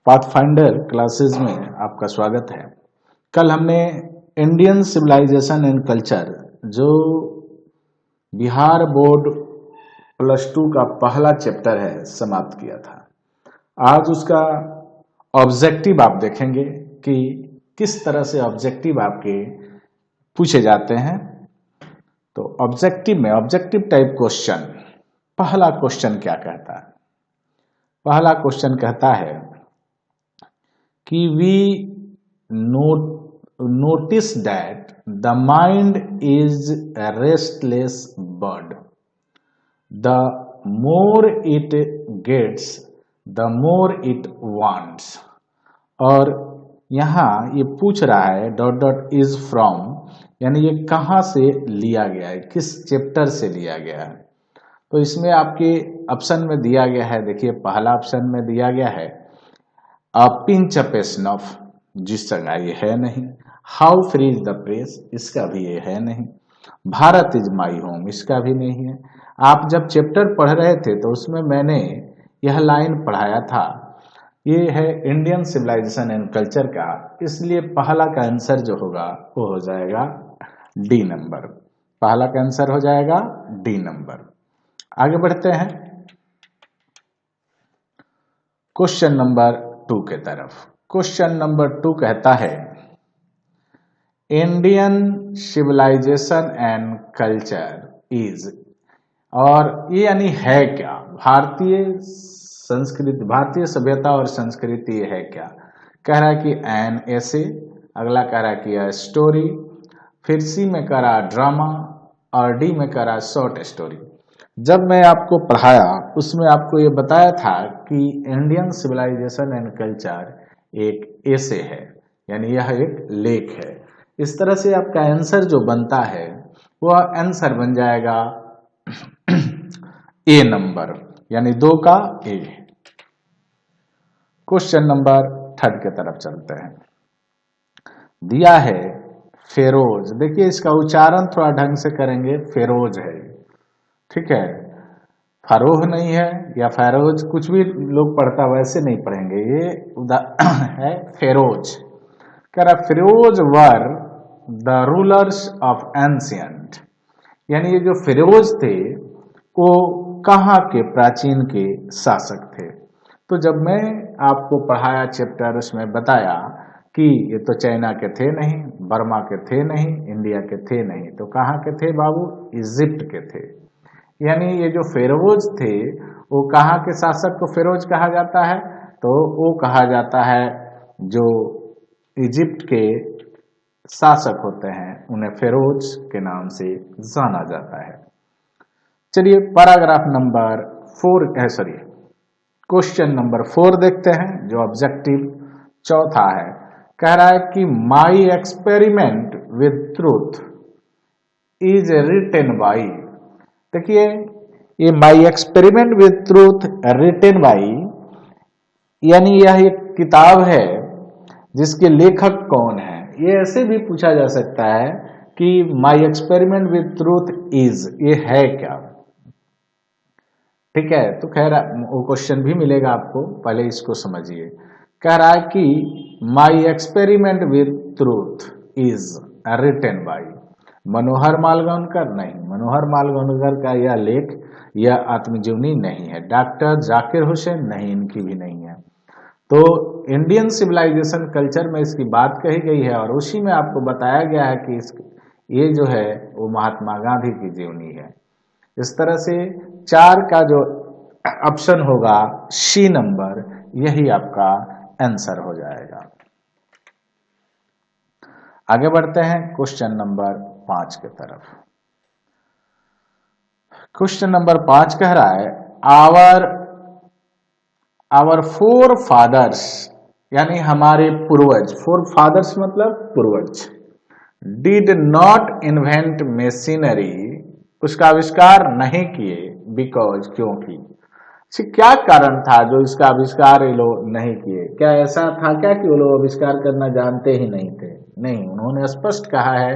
Pathfinder classes में आपका स्वागत है। कल हमने इंडियन सिविलाइजेशन एंड कल्चर जो बिहार बोर्ड +2 का पहला चैप्टर है समाप्त किया था। आज उसका ऑब्जेक्टिव आप देखेंगे कि किस तरह से ऑब्जेक्टिव आपके पूछे जाते हैं। तो ऑब्जेक्टिव में ऑब्जेक्टिव टाइप क्वेश्चन, पहला क्वेश्चन क्या कहता है? पहला क्वेश्चन कहता है कि we notice that the mind is a restless bird. The more it gets, the more it wants. और यहाँ ये पूछ रहा है डॉट डॉट इज फ्रॉम, यानी ये कहाँ से लिया गया है, किस चैप्टर से लिया गया है। तो इसमें आपके ऑप्शन में दिया गया है, देखिए पहला ऑप्शन में दिया गया है अ पिंच ऑफ स्नफ, जिस जगह ये है नहीं। How free is the press, इसका भी ये है नहीं। भारत इज माई होम, इसका भी नहीं है। आप जब चैप्टर पढ़ रहे थे तो उसमें मैंने यह लाइन पढ़ाया था। ये है इंडियन सिविलाइजेशन एंड कल्चर का, इसलिए पहला का आंसर जो होगा वो हो जाएगा डी नंबर। पहला का आंसर हो जाएगा डी नंबर। आगे बढ़ते हैं क्वेश्चन नंबर 2 के तरफ। क्वेश्चन नंबर 2 कहता है Indian civilization and culture is, और ये यानी है क्या, भारतीय संस्कृति, भारतीय सभ्यता और संस्कृति है क्या। कह रहा है कि एन ऐसे, अगला कह रहा है कि a स्टोरी, फिर सी में कह रहा ड्रामा और डी में कह रहा शॉर्ट स्टोरी। जब मैं आपको पढ़ाया उसमें आपको ये बताया था कि इंडियन सिविलाइजेशन एंड कल्चर एक ऐसे है, यानी यह एक लेख है। इस तरह से आपका आंसर जो बनता है वह आंसर बन जाएगा ए नंबर, यानी 2 का ए। क्वेश्चन नंबर 3 की तरफ चलते हैं। दिया है फेरोज, देखिए इसका उच्चारण थोड़ा ढंग से करेंगे, फेरोज है, ठीक है, फरोह नहीं है या फेरोज, कुछ भी लोग पढ़ता वैसे नहीं पढ़ेंगे, ये है फेरोज। कह रहा Feroz were the rulers of ancient, यानी ये जो फेरोज थे वो कहाँ के प्राचीन के शासक थे। तो जब मैं आपको पढ़ाया चैप्टर उसमें बताया कि ये तो चाइना के थे नहीं, बर्मा के थे नहीं, इंडिया के थे नहीं, तो कहाँ के थे बाबू? इजिप्ट के थे। यानी ये जो फेरोज थे वो कहाँ के शासक को फेरोज कहा जाता है? तो वो कहा जाता है जो इजिप्ट के शासक होते हैं उन्हें फेरोज के नाम से जाना जाता है। चलिए पैराग्राफ नंबर 4, क्वेश्चन नंबर 4 देखते हैं जो ऑब्जेक्टिव चौथा है। कह रहा है कि my experiment with truth is written by, देखिए ये माई experiment with truth written by, यानी यह एक किताब है जिसके लेखक कौन है। ये ऐसे भी पूछा जा सकता है कि my experiment with truth is, ये है क्या, ठीक है। तो खैर वो क्वेश्चन भी मिलेगा आपको, पहले इसको समझिए। कह रहा है कि my experiment with truth is written by Manohar Malgaonkar, नहीं, मनोहर मालगांवकर का यह लेख, यह आत्मजीवनी नहीं है। डॉक्टर जाकिर हुसैन, नहीं, इनकी भी नहीं है। तो इंडियन सिविलाइजेशन कल्चर में इसकी बात कही गई है और उसी में आपको बताया गया है कि ये जो है वो महात्मा गांधी की जीवनी है। इस तरह से 4 का जो ऑप्शन होगा सी नंबर, यही आपका आंसर हो जाएगा। आगे बढ़ते हैं क्वेश्चन नंबर 5 की तरफ। क्वेश्चन नंबर 5 कह रहा है आवर फोर फादर्स, यानी हमारे पूर्वज, फोर फादर्स मतलब पूर्वज, डिड नॉट इन्वेंट मशीनरी, उसका आविष्कार नहीं किए, बिकॉज, क्योंकि। क्या कारण था जो इसका आविष्कार ये लोग नहीं किए? क्या ऐसा था क्या कि वो लोग आविष्कार करना जानते ही नहीं थे? नहीं, उन्होंने स्पष्ट कहा है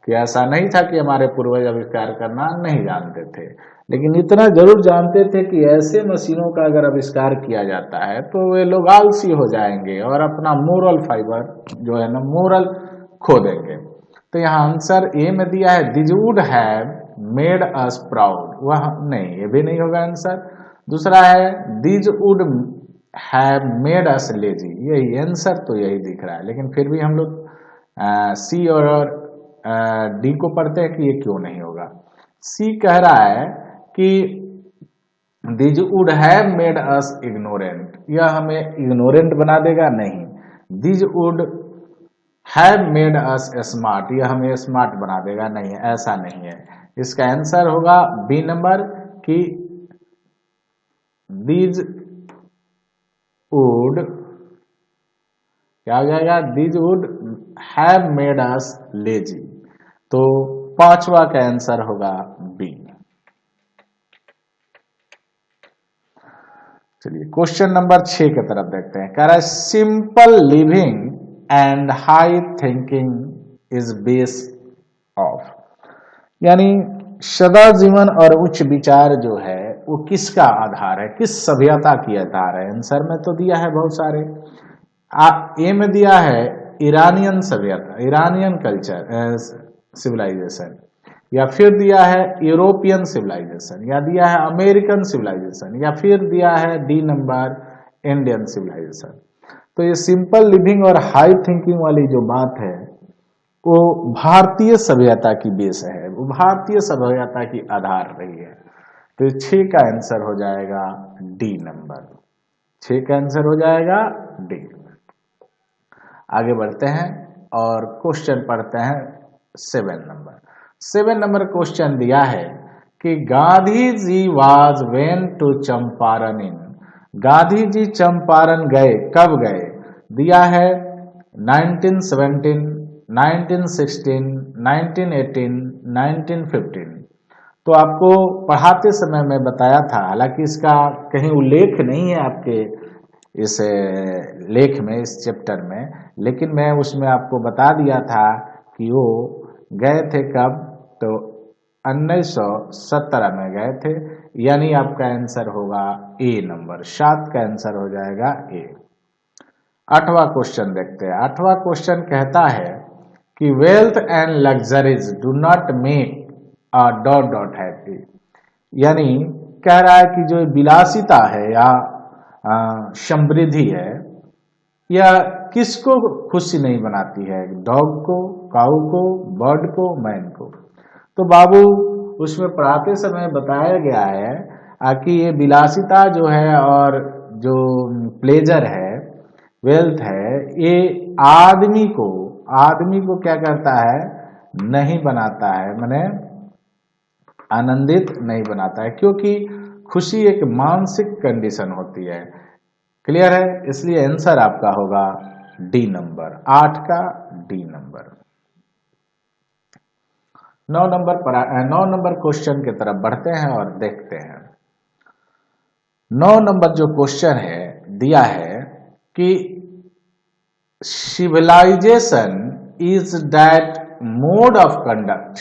कि ऐसा नहीं था कि हमारे पूर्वज आविष्कार करना नहीं जानते थे, लेकिन इतना जरूर जानते थे कि ऐसे मशीनों का अगर आविष्कार किया जाता है तो वे लोग आलसी हो जाएंगे और अपना मोरल फाइबर जो है ना, मोरल खो देंगे। तो यहाँ आंसर ए में दिया है this would have made us proud, वह नहीं, ये भी नहीं होगा आंसर। दूसरा है this would have made us lazy, यही आंसर तो यही दिख रहा है, लेकिन फिर भी हम लोग सी और डी को पढ़ते हैं कि ये क्यों नहीं होगा। सी कह रहा है कि this would have made us ignorant, यह हमें इग्नोरेंट बना देगा, नहीं। This would have made us smart, यह हमें स्मार्ट बना देगा, नहीं, ऐसा नहीं है। इसका आंसर होगा बी नंबर कि दिस वुड क्या हो जाएगा, this would have made us lazy. तो पांचवा का आंसर होगा बी। चलिए क्वेश्चन नंबर 6 की तरफ देखते हैं। कह रहा है simple living and high thinking is base of, यानी सदा जीवन और उच्च विचार जो है वो किसका आधार है, किस सभ्यता की आधार है। आंसर में तो दिया है बहुत सारे, ए में दिया है ईरानियन सभ्यता, ईरानियन कल्चर सिविलाइजेशन, या फिर दिया है यूरोपियन सिविलाइजेशन, या दिया है अमेरिकन सिविलाइजेशन, या फिर दिया है डी नंबर इंडियन सिविलाइजेशन। तो ये सिंपल लिविंग और हाई थिंकिंग वाली जो बात है वो भारतीय सभ्यता की बेस है, वो भारतीय सभ्यता की आधार रही है। तो 6 का आंसर हो जाएगा डी नंबर, 6 का आंसर हो जाएगा डी। आगे बढ़ते हैं और क्वेश्चन पढ़ते हैं 7 नंबर। 7 नंबर क्वेश्चन दिया है कि Gandhi ji was when to Champaran इन, गांधी जी चंपारण गए, कब गए। दिया है 1917, 1916, 1918, 1915। तो आपको पढ़ाते समय मैं बताया था, हालांकि इसका कहीं उल्लेख नहीं है आपके इस लेख में, इस चैप्टर में, लेकिन मैं उसमें आपको बता दिया था कि वो गए थे कब, तो 1917 में गए थे, यानी आपका आंसर होगा ए नंबर, 7 का आंसर हो जाएगा ए। 8वां क्वेश्चन देखते हैं। 8वां क्वेश्चन कहता है कि wealth and luxuries do not make a dot dot happy, यानी कह रहा है कि जो विलासिता है या समृद्धि है, यह किसको खुशी नहीं बनाती है, डॉग को, काऊ को, बर्ड को, मैन को। तो बाबू उसमें पढ़ाते समय बताया गया है कि ये विलासिता जो है और जो प्लेजर है, वेल्थ है, ये आदमी को क्या करता है, नहीं बनाता है, माने आनंदित नहीं बनाता है, क्योंकि खुशी एक मानसिक कंडीशन होती है। क्लियर है, इसलिए आंसर आपका होगा डी नंबर, 8 का डी नंबर। 9 नंबर क्वेश्चन की तरफ बढ़ते हैं और देखते हैं। 9 नंबर जो क्वेश्चन है दिया है कि civilization is that mode of conduct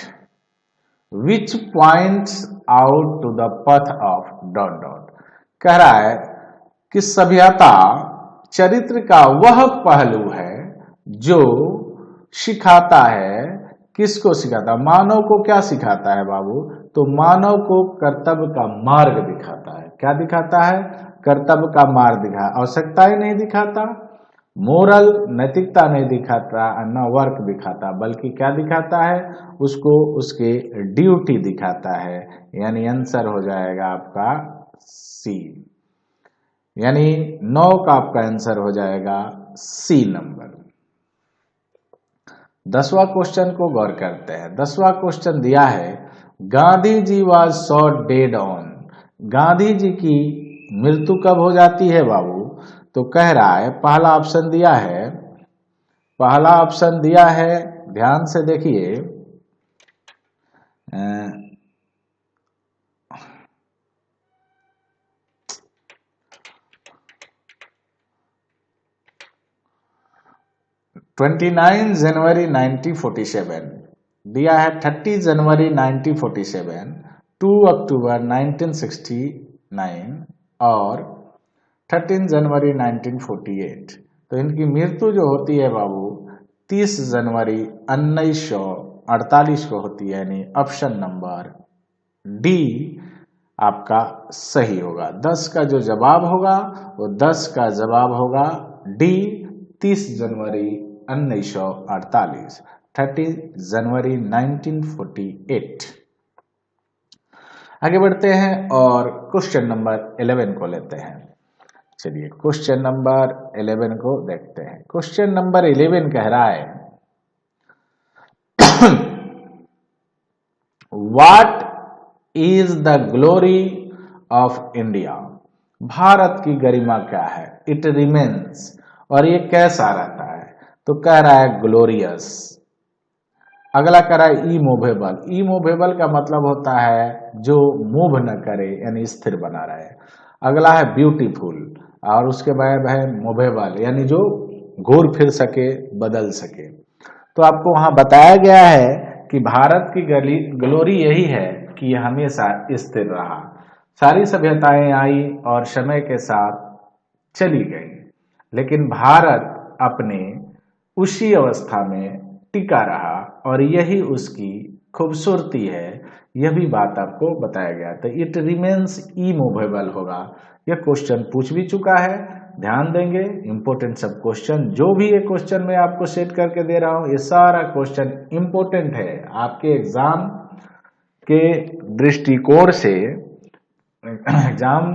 which points out to the path of dot dot. कह रहा है कि सभ्यता चरित्र का वह पहलू है जो सिखाता है, किसको सिखाता है, मानव को क्या सिखाता है बाबू, तो मानव को कर्तव्य का मार्ग दिखाता है। क्या दिखाता है, कर्तव्य का मार्ग दिखा, आवश्यकता ही नहीं दिखाता, मोरल नैतिकता नहीं दिखाता, न वर्क दिखाता, बल्कि क्या दिखाता है, उसको उसके ड्यूटी दिखाता है। यानी आंसर हो जाएगा आपका सी, यानी 9 का आपका आंसर हो जाएगा सी नंबर। 10वां क्वेश्चन को गौर करते हैं। 10वां क्वेश्चन दिया है Gandhi ji was shot dead on, Gandhi ji की मृत्यु कब हो जाती है बाबू, तो कह रहा है पहला ऑप्शन दिया है, ध्यान से देखिए, 29 जनवरी 1947 दिया है, 30 जनवरी 1947, 2 अक्टूबर 1969 और 13 जनवरी 1948। तो इनकी मृत्यु जो होती है बाबू 30 जनवरी 1948 को होती है, यानी ऑप्शन नंबर डी आपका सही होगा। 10 का जो जवाब होगा वो 10 का जवाब होगा डी 30 जनवरी 1948, 30 जनवरी 1948। आगे बढ़ते हैं और क्वेश्चन नंबर 11 को लेते हैं। चलिए क्वेश्चन नंबर 11 को देखते हैं। क्वेश्चन नंबर 11 कह रहा है what is the glory of India. Bharat की गरिमा क्या है? इट रिमेन्स, और ये कैसा रहता है? तो कह रहा है ग्लोरियस। अगला कह रहा है इमूवेबल। इमूवेबल का मतलब होता है जो मूव न करे, यानी स्थिर बना रहे। अगला है ब्यूटीफुल, और उसके बाद है मूवेबल, यानी जो घूर फिर सके, बदल सके। तो आपको वहां बताया गया है कि भारत की ग्लोरी यही है कि यह हमेशा स्थिर रहा। सारी सभ्यताएं आई और समय के साथ चली गई, लेकिन भारत अपने उसी अवस्था में टिका रहा, और यही उसकी खूबसूरती है। यह भी बात आपको बताया गया। तो इट रिमेन्स इमूवेबल होगा। यह क्वेश्चन पूछ भी चुका है, ध्यान देंगे। इंपोर्टेंट सब क्वेश्चन जो भी ये क्वेश्चन मैं आपको सेट करके दे रहा हूं, ये सारा क्वेश्चन इंपोर्टेंट है आपके एग्जाम के दृष्टिकोण से। एग्जाम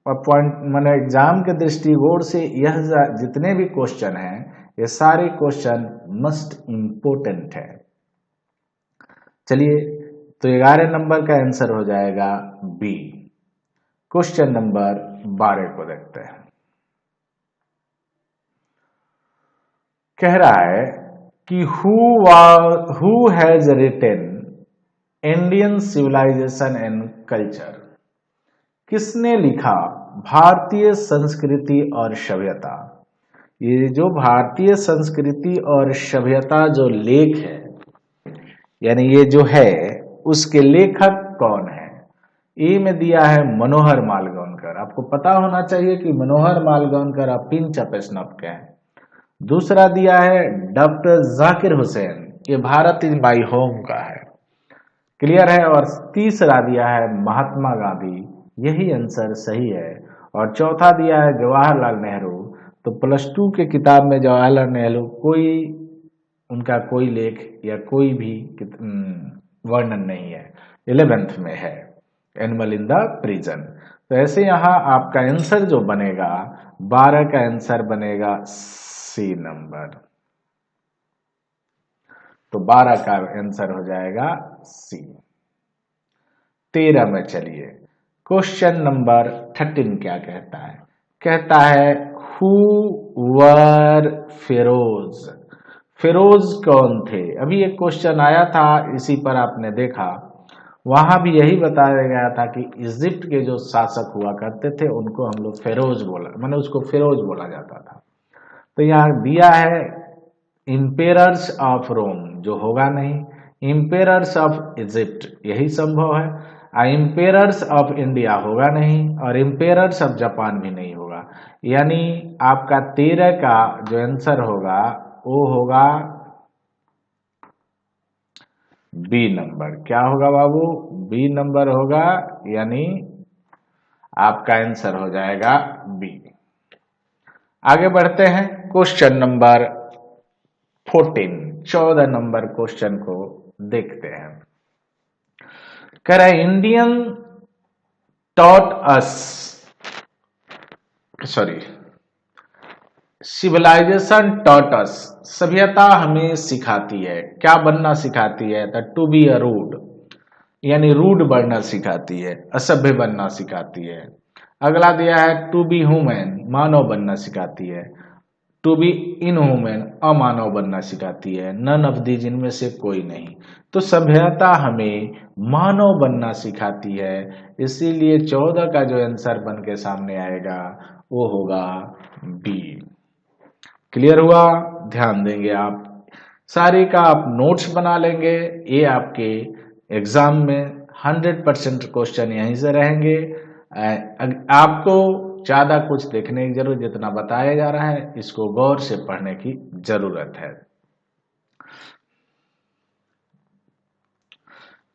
पॉइंट माने एग्जाम के दृष्टिकोण से यह जितने भी क्वेश्चन हैं, ये सारे क्वेश्चन मस्ट इंपोर्टेंट है। चलिए, तो 11 नंबर का आंसर हो जाएगा बी। क्वेश्चन नंबर 12 को देखते हैं। कह रहा है कि who has written Indian civilization and culture. किसने लिखा भारतीय संस्कृति और सभ्यता। ये जो भारतीय संस्कृति और सभ्यता जो लेख है, यानी ये जो है, उसके लेखक कौन है? ए में दिया है मनोहर मालगांवकर। आपको पता होना चाहिए कि मनोहर मालगांवकर आप पिंच ऑफ स्नफ के हैं। दूसरा दिया है डॉक्टर जाकिर हुसैन, ये भारत इज माय होम का है। क्लियर है। और तीसरा दिया है महात्मा गांधी, यही आंसर सही है। और चौथा दिया है जवाहरलाल नेहरू। तो +2 के किताब में जवाहरलाल नेहरू कोई उनका कोई लेख या कोई भी वर्णन नहीं है। 11th में है एनिमल इन द प्रिजन। तो ऐसे यहां आपका आंसर जो बनेगा 12 का आंसर बनेगा सी नंबर। तो 12 का आंसर हो जाएगा सी। 13 में चलिए, क्वेश्चन नंबर 13 क्या कहता है? कहता है हु वर फिरोज। फिरोज कौन थे? अभी एक क्वेश्चन आया था, इसी पर आपने देखा, वहां भी यही बताया गया था कि इजिप्ट के जो शासक हुआ करते थे उनको हम लोग फिरोज बोला, माने उसको फिरोज बोला जाता था। तो यहाँ दिया है इंपेरर्स ऑफ रोम, जो होगा नहीं। इंपेरर्स ऑफ इजिप्ट, यही संभव है। इंपेरर्स ऑफ इंडिया होगा नहीं, और इंपेरर्स ऑफ जापान भी नहीं होगा। यानी आपका 13 का जो आंसर होगा वो होगा बी नंबर। क्या होगा बाबू? बी नंबर होगा, यानी आपका आंसर हो जाएगा बी। आगे बढ़ते हैं क्वेश्चन नंबर 14, 14 नंबर क्वेश्चन को देखते हैं। कह रहा है Indian taught us, sorry, civilization taught us, सभ्यता हमें सिखाती है, क्या बनना सिखाती है? The to be a rude, यानी रूड बनना सिखाती है, असभ्य बनना सिखाती है। अगला दिया है टू बी ह्यूमन, मानव बनना सिखाती है। टू बी इनह्यूमन, अमानव बनना सिखाती है। नन ऑफ दीज, इनमें से कोई नहीं। तो सभ्यता हमें मानव बनना सिखाती है, इसीलिए 14 का जो आंसर बन के सामने आएगा वो होगा बी। क्लियर हुआ? ध्यान देंगे आप, सारे का आप नोट्स बना लेंगे, ये आपके एग्जाम में 100% क्वेश्चन यहीं से रहेंगे। आपको ज्यादा कुछ देखने की जरूरत, जितना बताया जा रहा है इसको गौर से पढ़ने की जरूरत है।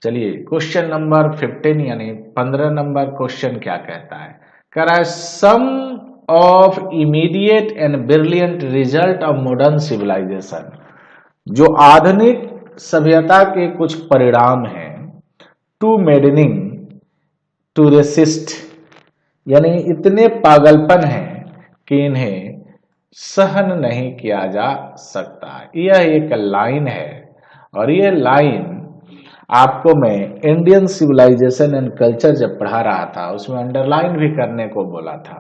चलिए क्वेश्चन नंबर 15 यानी 15 नंबर क्वेश्चन क्या कहता है, कह रहा है some of immediate and brilliant result of modern civilisation, जो आधुनिक सभ्यता के कुछ परिणाम हैं, टू मेडनिंग टू रेसिस्ट, यानी इतने पागलपन हैं कि इन्हें सहन नहीं किया जा सकता। यह एक लाइन है और यह लाइन आपको मैं इंडियन सिविलाइजेशन एंड कल्चर जब पढ़ा रहा था उसमें अंडरलाइन भी करने को बोला था।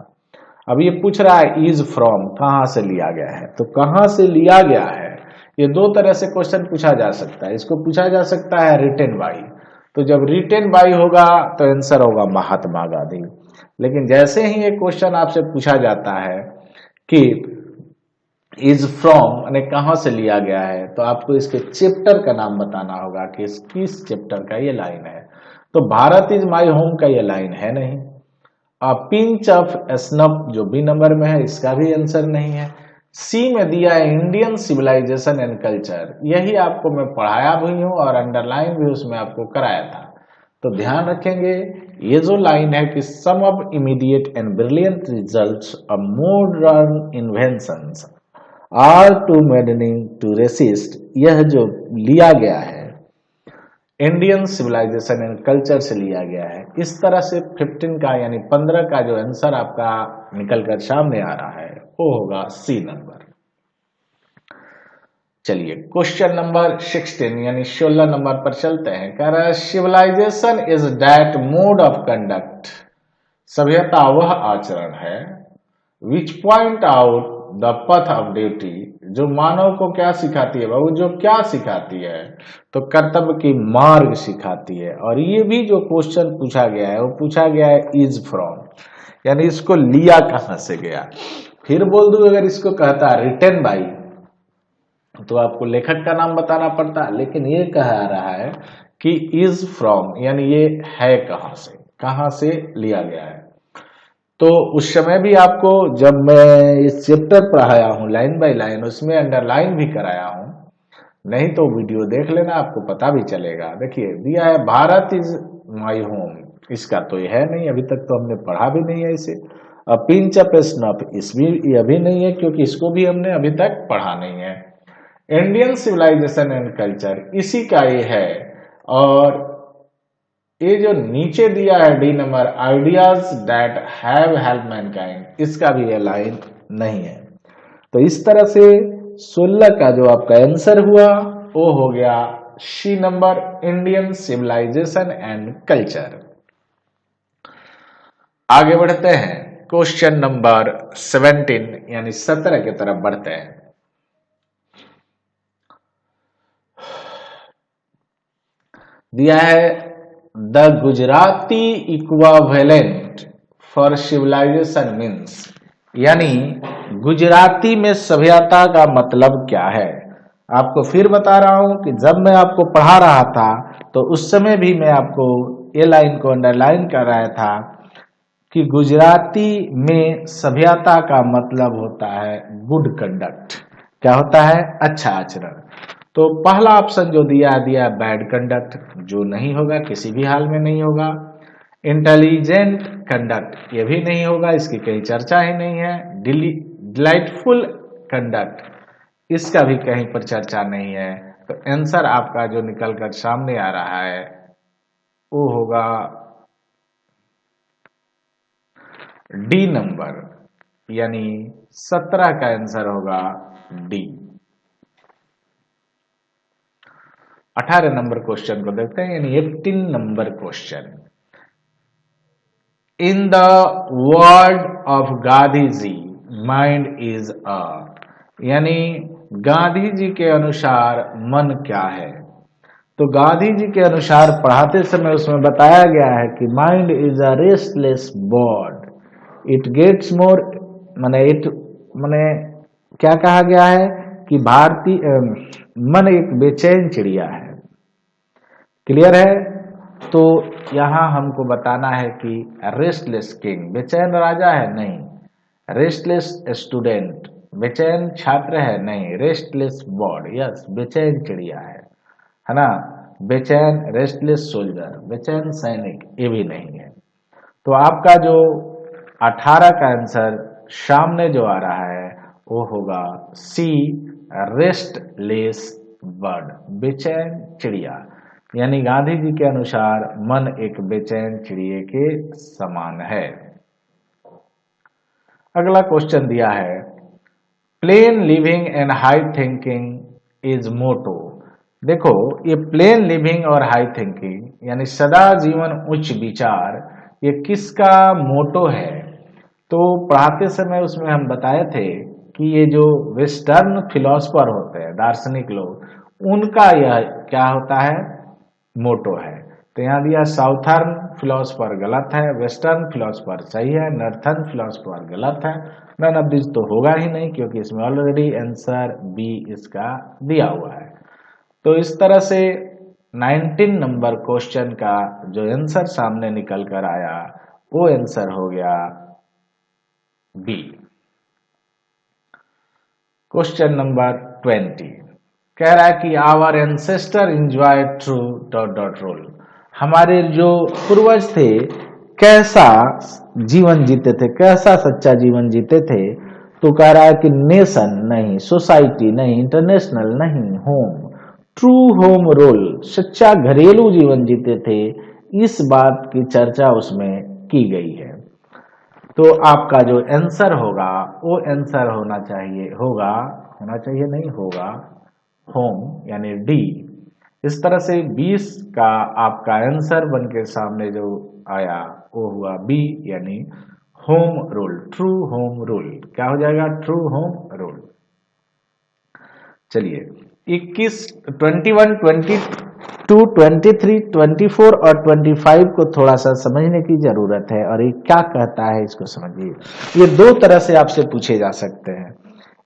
अब ये पूछ रहा है इज फ्रॉम, कहां से लिया गया है, तो कहां से लिया गया है ये दो तरह से क्वेश्चन पूछा जा सकता है। इसको पूछा जा सकता है रिटेन बाई, तो जब रिटेन बाई होगा तो आंसर होगा महात्मा गांधी। लेकिन जैसे ही ये क्वेश्चन आपसे पूछा जाता है कि इज फ्रॉम यानी कहां से लिया गया है, तो आपको इसके चैप्टर का नाम बताना होगा कि किस चैप्टर का ये लाइन है। तो भारत इज माय होम का ये लाइन है नहीं। पिंच ऑफ स्नफ जो बी नंबर में है इसका भी आंसर नहीं है। सी में दिया है इंडियन सिविलाइजेशन एंड कल्चर, यही आपको मैं पढ़ाया भी हूं और अंडरलाइन भी उसमें आपको कराया था। तो ध्यान रखेंगे ये जो लाइन है कि some of immediate and brilliant results of modern inventions are too maddening to resist, यह जो लिया गया है इंडियन सिविलाइजेशन एंड कल्चर से लिया गया है। इस तरह से 15 का यानी 15 का जो आंसर आपका निकल कर सामने आ रहा है वो होगा सी नंबर। चलिए क्वेश्चन नंबर 16 यानी 16 नंबर पर चलते हैं। कह रहा है civilization is that mode of conduct, सभ्यता वह आचरण है which point out the path of duty, जो मानव को क्या सिखाती है बाबू, जो क्या सिखाती है, तो कर्तव्य की मार्ग सिखाती है। और ये भी जो क्वेश्चन पूछा गया है वो पूछा गया है इज फ्रॉम, यानी इसको लिया कहां से गया। फिर बोल दूं अगर इसको कहता रिटेन बाई तो आपको लेखक का नाम बताना पड़ता, लेकिन ये कह रहा है कि इज फ्रॉम यानी ये है कहां से लिया गया है। तो उस समय भी आपको जब मैं इस चैप्टर पढ़ाया हूं लाइन बाय लाइन उसमें अंडरलाइन भी कराया हूं, नहीं तो वीडियो देख लेना आपको पता भी चलेगा। देखिए दिया है भारत इज माय होम, इसका तो यह है नहीं, अभी तक तो हमने पढ़ा भी नहीं है इसे। पिंच ऑफ स्नफ इसमें अभी नहीं है क्योंकि इसको भी हमने अभी तक पढ़ा नहीं है। इंडियन सिविलाइजेशन एंड कल्चर इसी का ये है। और ये जो नीचे दिया है D number ideas that have help Mankind, इसका भी ये लाइन नहीं है। तो इस तरह से 16 का जो आपका आंसर हुआ वो हो गया C number Indian civilization and culture. आगे बढ़ते हैं क्वेश्चन नंबर 17 यानी 17 की तरफ बढ़ते हैं। दिया है the Gujarati equivalent for civilization means, यानी गुजराती में सभ्यता का मतलब क्या है। आपको फिर बता रहा हूं कि जब मैं आपको पढ़ा रहा था तो उस समय भी मैं आपको ये लाइन को अंडरलाइन कर रहा था कि गुजराती में सभ्यता का मतलब होता है गुड कंडक्ट। क्या होता है? अच्छा आचरण। तो पहला ऑप्शन जो दिया बैड कंडक्ट, जो नहीं होगा, किसी भी हाल में नहीं होगा। इंटेलिजेंट कंडक्ट, ये भी नहीं होगा, इसकी कहीं चर्चा ही नहीं है। डिलाइटफुल कंडक्ट, इसका भी कहीं पर चर्चा नहीं है। तो आंसर आपका जो निकल कर सामने आ रहा है वो होगा डी नंबर, यानी 17 का आंसर होगा डी। 18 नंबर क्वेश्चन को देखते हैं, यानी 18 number question. In the word of Gandhi ji mind is a, यानी गांधी जी के अनुसार मन क्या है। तो गांधी जी के अनुसार पढ़ाते समय उसमें बताया गया है कि mind is a restless bird, it gets more, माने क्या कहा गया है कि भारतीय मन एक बेचैन चिड़िया है। क्लियर है? तो यहाँ हमको बताना है कि रेस्टलेस किंग बेचैन राजा है, नहीं। रेस्टलेस स्टूडेंट बेचैन छात्र है, नहीं। रेस्टलेस बर्ड, यस, बेचैन चिड़िया है ना। बेचैन रेस्टलेस सोल्जर, बेचैन सैनिक, ये भी नहीं है। तो आपका जो 18 का आंसर सामने जो आ रहा है वो होगा सी, रेस्टलेस बर्ड, बेचैन चिड़िया। यानी गांधी जी के अनुसार मन एक बेचैन चिड़िए के समान है। अगला क्वेश्चन दिया है, plain living and high thinking is motto. देखो, ये प्लेन लिविंग और हाई थिंकिंग यानी सदा जीवन उच्च विचार, ये किसका मोटो है? तो पढ़ाते समय उसमें हम बताए थे कि ये जो वेस्टर्न फिलोसफर होते हैं, दार्शनिक लोग, उनका यह क्या होता है? मोटो है। तो यहाँ दिया साउथर्न फिलोसफर गलत है, वेस्टर्न फिलोसफर सही है, नॉर्थर्न फिलोसफर गलत है। नन ऑफ दिस तो होगा ही नहीं, क्योंकि इसमें ऑलरेडी आंसर बी इसका दिया हुआ है। तो इस तरह से 19 नंबर क्वेश्चन का जो आंसर सामने निकल कर आया वो आंसर हो गया बी। क्वेश्चन नंबर 20 कह रहा है कि our ancestor enjoy true dot dot role. हमारे जो पूर्वज थे कैसा जीवन जीते थे, कैसा सच्चा जीवन जीते थे? तो कह रहा है कि नेशन नहीं, सोसाइटी नहीं, इंटरनेशनल नहीं, होम, ट्रू होम रोल, सच्चा घरेलू जीवन जीते थे। इस बात की चर्चा उसमें की गई है। तो आपका जो आंसर होगा वो आंसर होना चाहिए नहीं होगा होम, यानी डी। इस तरह से 20 का आपका आंसर बन के सामने जो आया वो हुआ बी, यानी home rule, true home rule. क्या हो जाएगा? True home rule. चलिए 21, 21, 22, 23, 24 और 25 को थोड़ा सा समझने की जरूरत है। और ये क्या कहता है इसको समझिए। ये दो तरह से आपसे पूछे जा सकते हैं,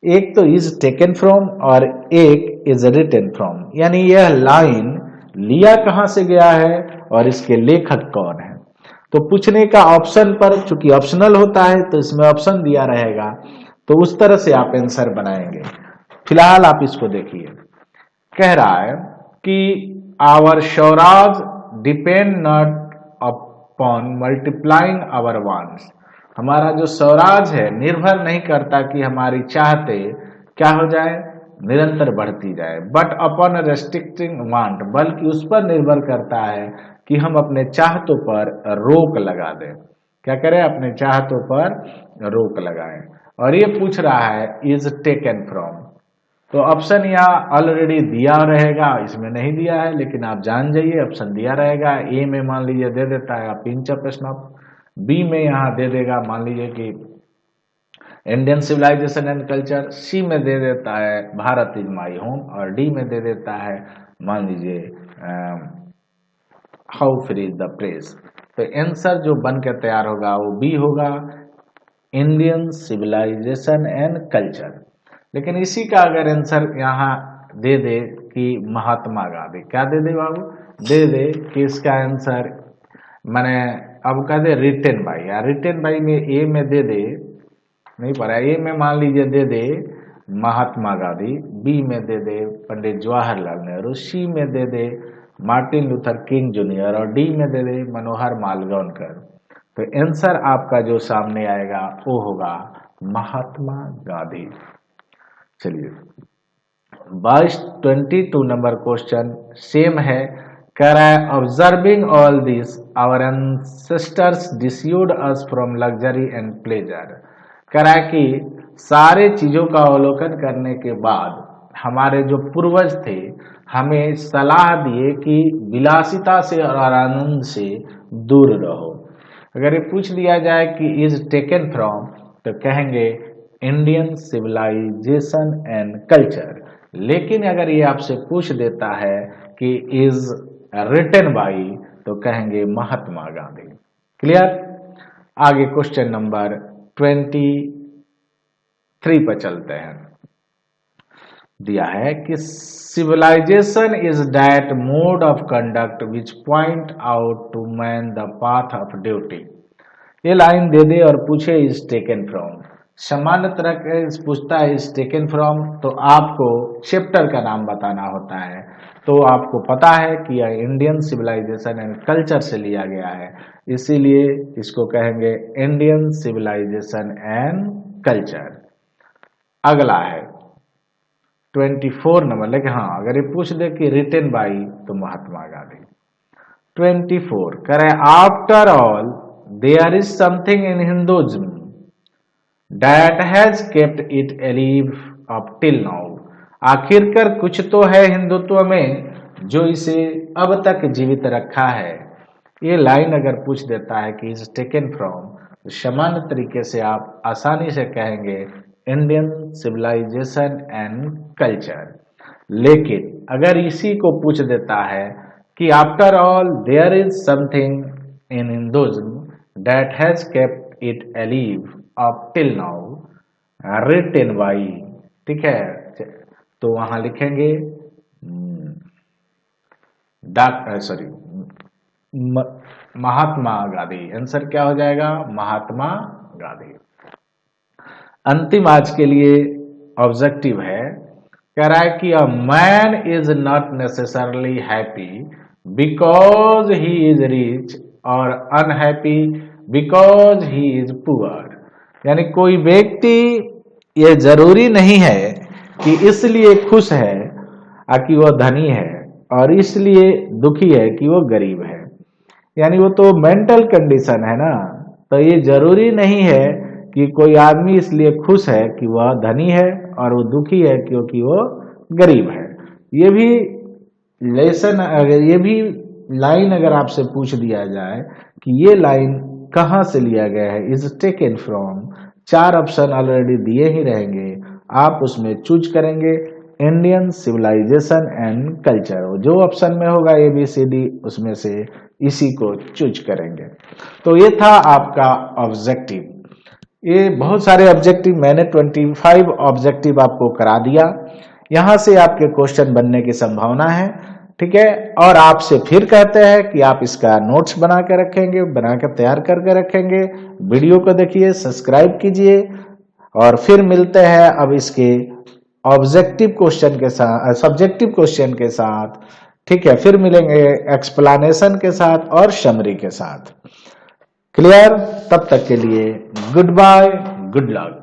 एक तो इज टेकन फ्रॉम और एक इज रिटन फ्रॉम। यानी यह लाइन लिया कहां से गया है और इसके लेखक कौन है। तो पूछने का ऑप्शन पर, चूंकि ऑप्शनल होता है तो इसमें ऑप्शन दिया रहेगा, तो उस तरह से आप आंसर बनाएंगे। फिलहाल आप इसको देखिए, कह रहा है कि our Swaraj depend not upon multiplying our wants. हमारा जो स्वराज है निर्भर नहीं करता कि हमारी चाहते क्या हो जाए, निरंतर बढ़ती जाए, बट अपॉन रेस्ट्रिक्टिंग वांट, बल्कि उस पर निर्भर करता है कि हम अपने चाहतों पर रोक लगा दें। क्या करें? अपने चाहतों पर रोक लगाएं। और ये पूछ रहा है इज टेकन फ्रॉम, तो ऑप्शन यहाँ ऑलरेडी दिया रहेगा, इसमें नहीं दिया है, लेकिन आप जान जाइए ऑप्शन दिया रहेगा। ए में मान लीजिए दे देता है पिंच ऑफ स्नॉप, बी में यहाँ दे देगा मान लीजिए कि इंडियन सिविलाइजेशन एंड कल्चर, सी में दे देता है भारत इज माई होम, और डी में दे देता है मान लीजिए how free is the press. तो आंसर जो बन के तैयार होगा वो बी होगा, इंडियन सिविलाइजेशन एंड कल्चर। लेकिन इसी का अगर आंसर यहाँ दे दे कि महात्मा गांधी, क्या दे दे बाबू? दे दे कि इसका आंसर मैंने अब कह दे रिटेन बाई, या रिटेन बाई में ए में दे दे, नहीं पड़ा, ए में मान लीजिए दे दे महात्मा गांधी, बी में दे दे पंडित जवाहरलाल नेहरू, सी में दे दे मार्टिन लूथर किंग जूनियर, और डी में दे दे मनोहर मालवणकर। तो आंसर आपका जो सामने आएगा वो होगा महात्मा गांधी। चलिए 22 नंबर क्वेश्चन सेम है, कह रहा है observing all this our ancestors dissuaded us from luxury and pleasure. कह रहा है कि सारे चीजों का अवलोकन करने के बाद हमारे जो पूर्वज थे हमें सलाह दिए कि विलासिता से और आनंद से दूर रहो। अगर ये पूछ लिया जाए कि इज टेकन फ्रॉम, तो कहेंगे इंडियन सिविलाइजेशन एंड कल्चर। लेकिन अगर ये आपसे पूछ देता है कि इज रिटन बाई, तो कहेंगे महात्मा गांधी। क्लियर? आगे क्वेश्चन नंबर 23 पर चलते हैं। दिया है कि civilization is that mode of conduct which point out to man the path of duty. ये लाइन दे दे और पूछे इज टेकन फ्रॉम, सामान्य तरह के पूछता है इज टेकन फ्रॉम, तो आपको चैप्टर का नाम बताना होता है। तो आपको पता है कि यह इंडियन सिविलाइजेशन एंड कल्चर से लिया गया है, इसीलिए इसको कहेंगे इंडियन सिविलाइजेशन एंड कल्चर। अगला है 24 नंबर, लेकिन हाँ अगर ये पूछ दे कि रिटन बाई तो महात्मा गांधी। 24 करें after all there is something in Hinduism that has kept it alive up till now. आखिरकार कुछ तो है हिंदुत्व में जो इसे अब तक जीवित रखा है। ये लाइन अगर पूछ देता है कि इज टेकन फ्रॉम, तो सामान्य तरीके से आप आसानी से कहेंगे इंडियन सिविलाइजेशन एंड कल्चर। लेकिन अगर इसी को पूछ देता है कि after all there is something in Hinduism that has kept it alive up till now written by, ठीक है, तो वहां लिखेंगे महात्मा गांधी। आंसर क्या हो जाएगा? महात्मा गांधी। अंतिम आज के लिए ऑब्जेक्टिव है, कह रहा है कि a man is not necessarily happy because he is rich और unhappy because he is poor. यानी कोई व्यक्ति ये जरूरी नहीं है कि इसलिए खुश है कि वो धनी है और इसलिए दुखी है कि वो गरीब है। यानी वो तो मेंटल कंडीशन है ना, तो ये जरूरी नहीं है कि कोई आदमी इसलिए खुश है कि वह धनी है और वो दुखी है क्योंकि वो गरीब है। ये भी लेसन, ये भी लाइन अगर आपसे पूछ दिया जाए कि ये लाइन कहाँ से लिया गया है, is taken from, 4 option already दिए ही रहेंगे, आप उसमें चूज करेंगे इंडियन सिविलाइजेशन एंड कल्चर। जो ऑप्शन में होगा ABCD, उसमें से इसी को चूज करेंगे। तो ये था आपका ऑब्जेक्टिव। ये बहुत सारे ऑब्जेक्टिव, मैंने 25 ऑब्जेक्टिव आपको करा दिया। यहां से आपके क्वेश्चन बनने की संभावना है, ठीक है। और आपसे फिर कहते हैं कि आप इसका नोट्स बना के रखेंगे, बना कर तैयार करके रखेंगे। वीडियो को देखिए, सब्सक्राइब कीजिए और फिर मिलते हैं अब इसके ऑब्जेक्टिव क्वेश्चन के साथ, सब्जेक्टिव क्वेश्चन के साथ, ठीक है। फिर मिलेंगे एक्सप्लेनेशन के साथ और समरी के साथ। क्लियर? तब तक के लिए गुड बाय, गुड लक।